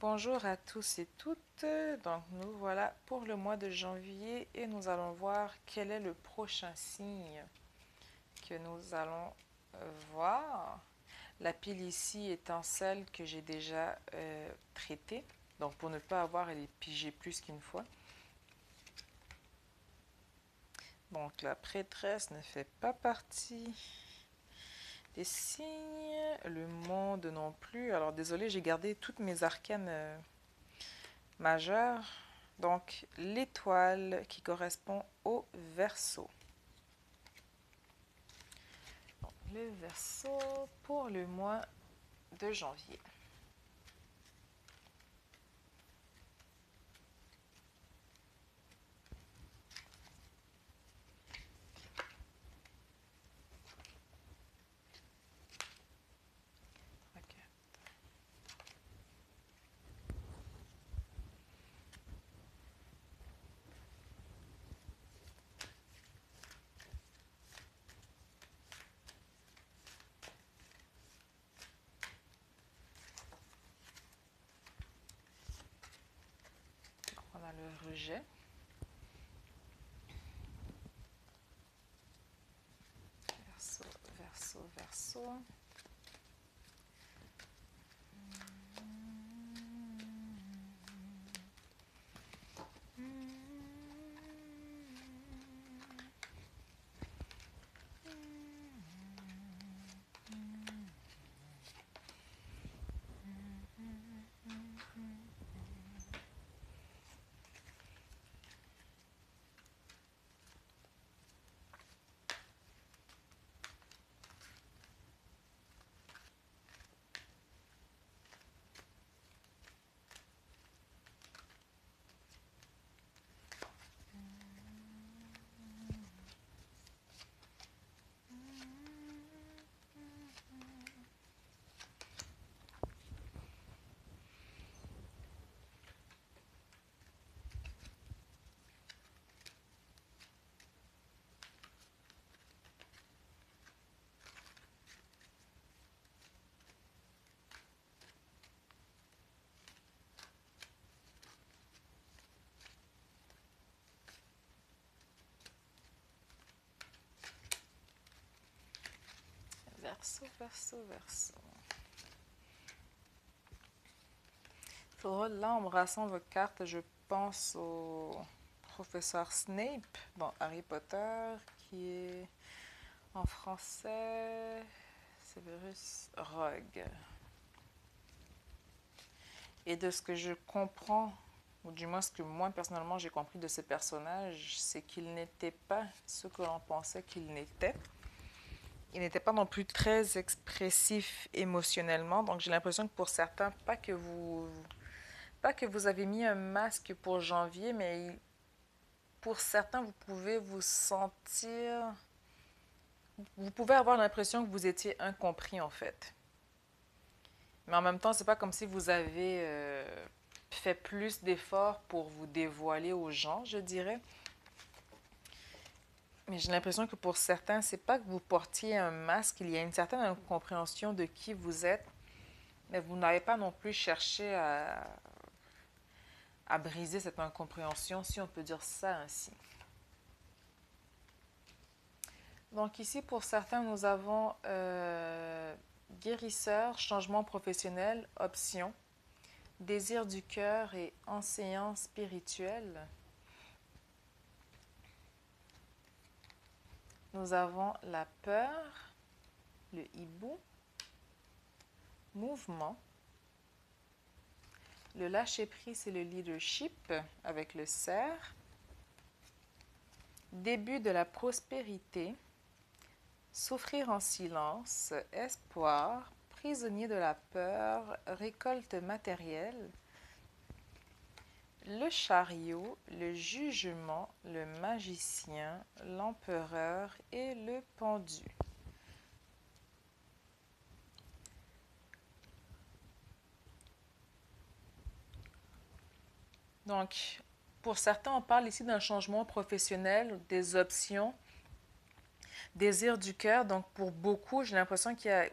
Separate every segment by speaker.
Speaker 1: Bonjour à tous et toutes. Donc nous voilà pour le mois de janvier et nous allons voir quel est le prochain signe que nous allons voir. La pile ici étant celle que j'ai déjà traitée. Donc pour ne pas avoir à les piger plus qu'une fois. Donc la prêtresse ne fait pas partie des signes. Le monde non plus. Alors désolé, j'ai gardé toutes mes arcanes majeures. Donc, l'étoile qui correspond au Verseau. Donc, le Verseau pour le mois de janvier. Ok. On a le rejet. Verseau, Verseau, Verseau. Verseau, Verseau, Verseau. Il faudra, là, en brassant vos cartes, je pense au professeur Snape, bon, Harry Potter, qui est en français Severus Rogue. Et de ce que je comprends, ou du moins ce que moi personnellement j'ai compris de ce personnage, c'est qu'il n'était pas ce que l'on pensait qu'il n'était. Il n'était pas non plus très expressif émotionnellement, donc j'ai l'impression que pour certains, pas que vous avez mis un masque pour janvier, mais pour certains, vous pouvez vous sentir, vous pouvez avoir l'impression que vous étiez incompris en fait. Mais en même temps, c'est pas comme si vous avez fait plus d'efforts pour vous dévoiler aux gens, je dirais. Mais j'ai l'impression que pour certains, c'est pas que vous portiez un masque, il y a une certaine incompréhension de qui vous êtes, mais vous n'avez pas non plus cherché à briser cette incompréhension, si on peut dire ça ainsi. Donc ici, pour certains, nous avons guérisseur, changement professionnel, option, désir du cœur et enseignant spirituel. Nous avons la peur, le hibou, mouvement, le lâcher-prise et le leadership avec le cerf, début de la prospérité, souffrir en silence, espoir, prisonnier de la peur, récolte matérielle, le chariot, le jugement, le magicien, l'empereur et le pendu. Donc, pour certains, on parle ici d'un changement professionnel, des options, désir du cœur. Donc, pour beaucoup, j'ai l'impression qu'il y a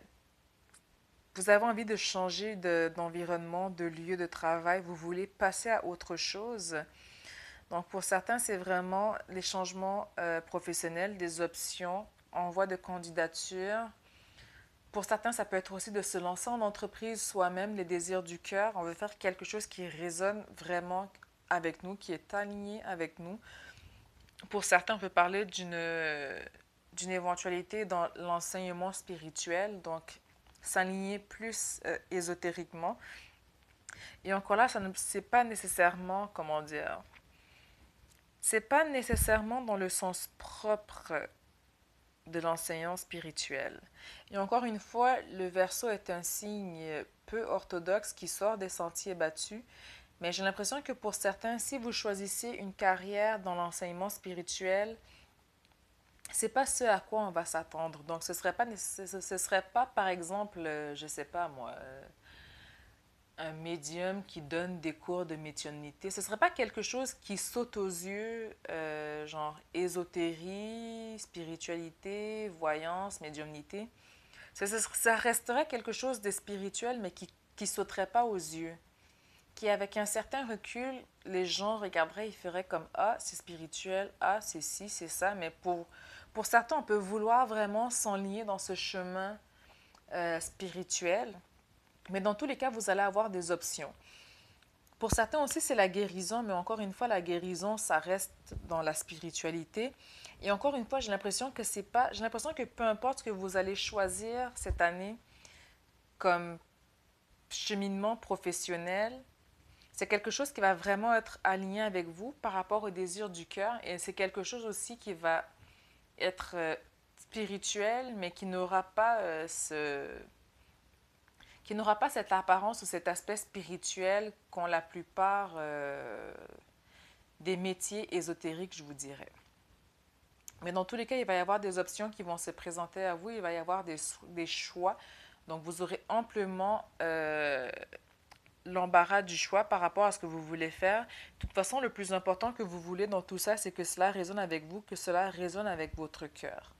Speaker 1: vous avez envie de changer d'environnement, de lieu de travail, vous voulez passer à autre chose. Donc pour certains, c'est vraiment les changements professionnels, des options, envoi de candidature. Pour certains, ça peut être aussi de se lancer en entreprise soi-même, les désirs du cœur. On veut faire quelque chose qui résonne vraiment avec nous, qui est aligné avec nous. Pour certains, on peut parler d'une éventualité dans l'enseignement spirituel, donc s'aligner plus ésotériquement. Et encore là, c'est pas nécessairement, comment dire, c'est pas nécessairement dans le sens propre de l'enseignant spirituel. Et encore une fois, le Verseau est un signe peu orthodoxe qui sort des sentiers battus, mais j'ai l'impression que pour certains, si vous choisissez une carrière dans l'enseignement spirituel, c'est pas ce à quoi on va s'attendre. Donc ce serait pas par exemple, je sais pas moi, un médium qui donne des cours de médiumnité. Ce serait pas quelque chose qui saute aux yeux, genre ésotérie, spiritualité, voyance, médiumnité. Ça resterait quelque chose de spirituel, mais qui sauterait pas aux yeux. Qui, avec un certain recul, les gens regarderaient, ils feraient comme ah, c'est spirituel, ah, c'est ci, c'est ça. Mais pour certains, on peut vouloir vraiment s'enligner dans ce chemin spirituel. Mais dans tous les cas, vous allez avoir des options. Pour certains aussi, c'est la guérison, mais encore une fois, la guérison, ça reste dans la spiritualité. Et encore une fois, j'ai l'impression que c'est pas, j'ai l'impression que peu importe ce que vous allez choisir cette année comme cheminement professionnel, c'est quelque chose qui va vraiment être aligné avec vous par rapport au désir du cœur. Et c'est quelque chose aussi qui va être spirituel, mais qui n'aura pas cette apparence ou cet aspect spirituel qu'ont la plupart des métiers ésotériques, je vous dirais. Mais dans tous les cas, il va y avoir des options qui vont se présenter à vous, il va y avoir des choix. Donc, vous aurez amplement l'embarras du choix par rapport à ce que vous voulez faire. De toute façon, le plus important que vous voulez dans tout ça, c'est que cela résonne avec vous, que cela résonne avec votre cœur.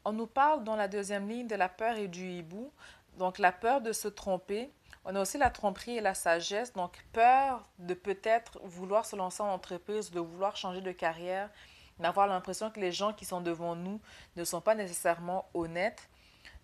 Speaker 1: On nous parle dans la deuxième ligne de la peur et du hibou. Donc, la peur de se tromper. On a aussi la tromperie et la sagesse. Donc, peur de peut-être vouloir se lancer en entreprise, de vouloir changer de carrière, d'avoir l'impression que les gens qui sont devant nous ne sont pas nécessairement honnêtes.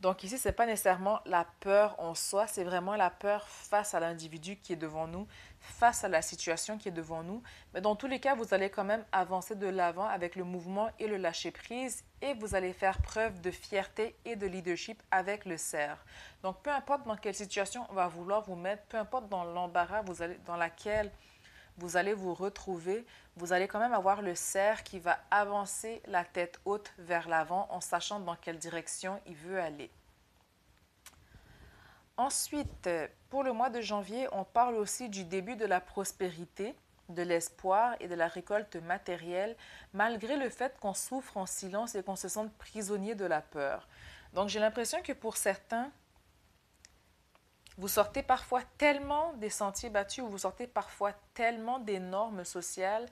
Speaker 1: Donc ici, ce n'est pas nécessairement la peur en soi, c'est vraiment la peur face à l'individu qui est devant nous, face à la situation qui est devant nous. Mais dans tous les cas, vous allez quand même avancer de l'avant avec le mouvement et le lâcher-prise et vous allez faire preuve de fierté et de leadership avec le cerf. Donc peu importe dans quelle situation on va vouloir vous mettre, peu importe dans l'embarras dans laquelle vous allez vous retrouver, vous allez quand même avoir le cerf qui va avancer la tête haute vers l'avant en sachant dans quelle direction il veut aller. Ensuite, pour le mois de janvier, on parle aussi du début de la prospérité, de l'espoir et de la récolte matérielle, malgré le fait qu'on souffre en silence et qu'on se sente prisonnier de la peur. Donc j'ai l'impression que pour certains, vous sortez parfois tellement des sentiers battus, ou vous sortez parfois tellement des normes sociales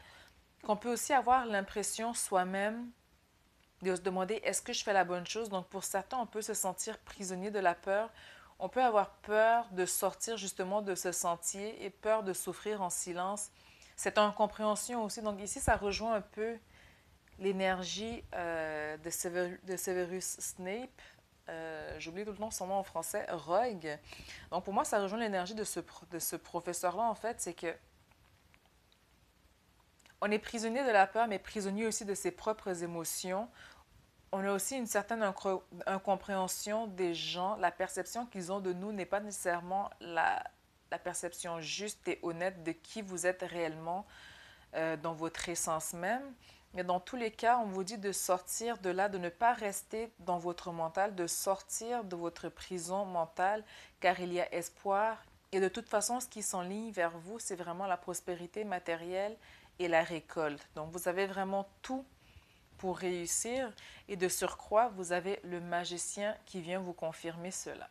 Speaker 1: qu'on peut aussi avoir l'impression soi-même de se demander est-ce que je fais la bonne chose. Donc pour certains, on peut se sentir prisonnier de la peur. On peut avoir peur de sortir justement de ce sentier et peur de souffrir en silence. Cette incompréhension aussi. Donc ici, ça rejoint un peu l'énergie de Severus Snape. J'oublie tout le temps son nom en français, Rogue. Donc pour moi, ça rejoint l'énergie de ce professeur-là, en fait, c'est que on est prisonnier de la peur, mais prisonnier aussi de ses propres émotions. On a aussi une certaine incompréhension des gens. La perception qu'ils ont de nous n'est pas nécessairement la perception juste et honnête de qui vous êtes réellement dans votre essence même. Mais dans tous les cas, on vous dit de sortir de là, de ne pas rester dans votre mental, de sortir de votre prison mentale, car il y a espoir. Et de toute façon, ce qui s'enligne vers vous, c'est vraiment la prospérité matérielle et la récolte. Donc, vous avez vraiment tout pour réussir. Et de surcroît, vous avez le magicien qui vient vous confirmer cela.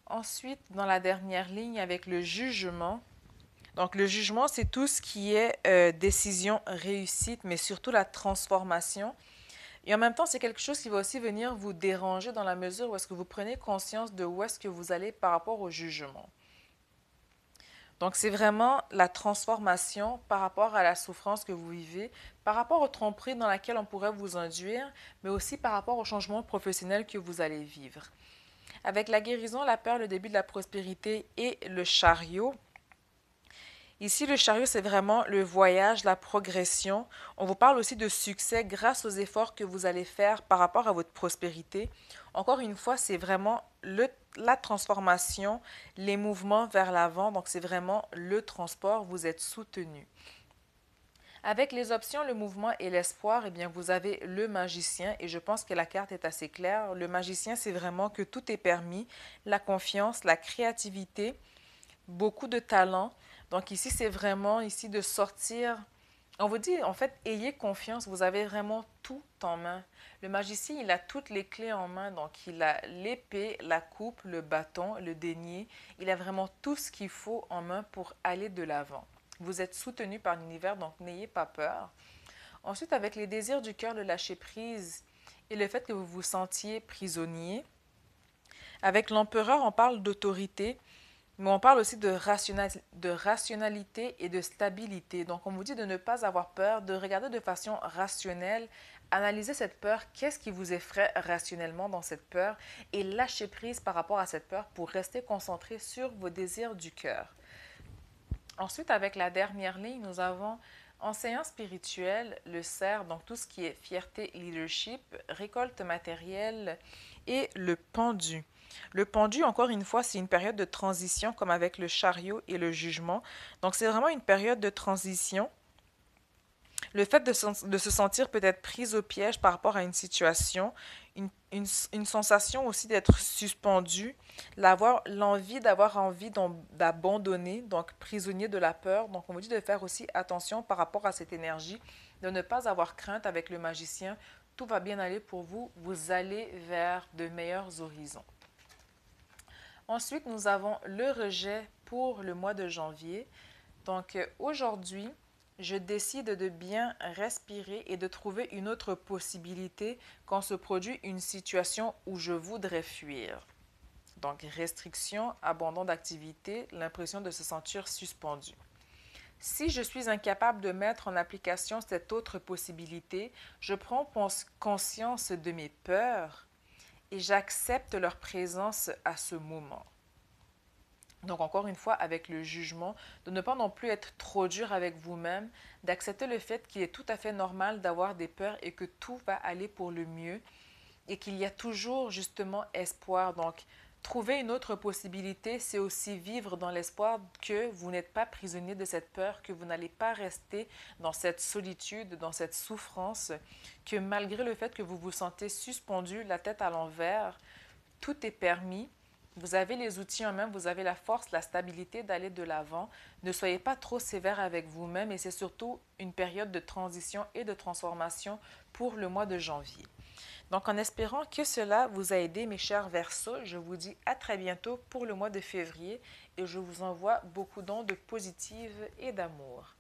Speaker 1: Ensuite, dans la dernière ligne, avec le jugement. Donc, le jugement, c'est tout ce qui est décision, réussite, mais surtout la transformation. Et en même temps, c'est quelque chose qui va aussi venir vous déranger dans la mesure où est-ce que vous prenez conscience de où est-ce que vous allez par rapport au jugement. Donc, c'est vraiment la transformation par rapport à la souffrance que vous vivez, par rapport aux tromperies dans laquelle on pourrait vous induire, mais aussi par rapport au changement professionnel que vous allez vivre. Avec la guérison, la peur, le début de la prospérité et le chariot, ici, le chariot, c'est vraiment le voyage, la progression. On vous parle aussi de succès grâce aux efforts que vous allez faire par rapport à votre prospérité. Encore une fois, c'est vraiment la transformation, les mouvements vers l'avant. Donc, c'est vraiment le transport. Vous êtes soutenu. Avec les options, le mouvement et l'espoir, eh bien, vous avez le magicien et je pense que la carte est assez claire. Le magicien, c'est vraiment que tout est permis, la confiance, la créativité, beaucoup de talent. Donc ici, c'est vraiment ici de sortir. On vous dit, en fait, ayez confiance, vous avez vraiment tout en main. Le magicien, il a toutes les clés en main. Donc, il a l'épée, la coupe, le bâton, le denier. Il a vraiment tout ce qu'il faut en main pour aller de l'avant. Vous êtes soutenu par l'univers, donc n'ayez pas peur. Ensuite, avec les désirs du cœur, le lâcher prise et le fait que vous vous sentiez prisonnier. Avec l'empereur, on parle d'autorité. Mais on parle aussi de rationalité et de stabilité. Donc, on vous dit de ne pas avoir peur, de regarder de façon rationnelle, analyser cette peur, qu'est-ce qui vous effraie rationnellement dans cette peur et lâcher prise par rapport à cette peur pour rester concentré sur vos désirs du cœur. Ensuite, avec la dernière ligne, nous avons enseignant spirituel, le cerf, donc tout ce qui est fierté, leadership, récolte matérielle et le pendu. Le pendu, encore une fois, c'est une période de transition comme avec le chariot et le jugement. Donc, c'est vraiment une période de transition. Le fait de se sentir peut-être prise au piège par rapport à une situation, une sensation aussi d'être suspendu, l'envie d'avoir envie d'abandonner, donc prisonnier de la peur. Donc, on vous dit de faire aussi attention par rapport à cette énergie, de ne pas avoir crainte avec le magicien. Tout va bien aller pour vous, vous allez vers de meilleurs horizons. Ensuite, nous avons le rejet pour le mois de janvier. Donc aujourd'hui, je décide de bien respirer et de trouver une autre possibilité quand se produit une situation où je voudrais fuir. Donc restriction, abandon d'activité, l'impression de se sentir suspendu. Si je suis incapable de mettre en application cette autre possibilité, je prends conscience de mes peurs et j'accepte leur présence à ce moment. Donc encore une fois, avec le jugement, de ne pas non plus être trop dur avec vous-même, d'accepter le fait qu'il est tout à fait normal d'avoir des peurs et que tout va aller pour le mieux et qu'il y a toujours justement espoir. Donc trouver une autre possibilité, c'est aussi vivre dans l'espoir que vous n'êtes pas prisonnier de cette peur, que vous n'allez pas rester dans cette solitude, dans cette souffrance, que malgré le fait que vous vous sentez suspendu, la tête à l'envers, tout est permis. Vous avez les outils en main, vous avez la force, la stabilité d'aller de l'avant. Ne soyez pas trop sévère avec vous-même et c'est surtout une période de transition et de transformation pour le mois de janvier. Donc en espérant que cela vous a aidé mes chers Verseaux, je vous dis à très bientôt pour le mois de février et je vous envoie beaucoup d'ondes positives et d'amour.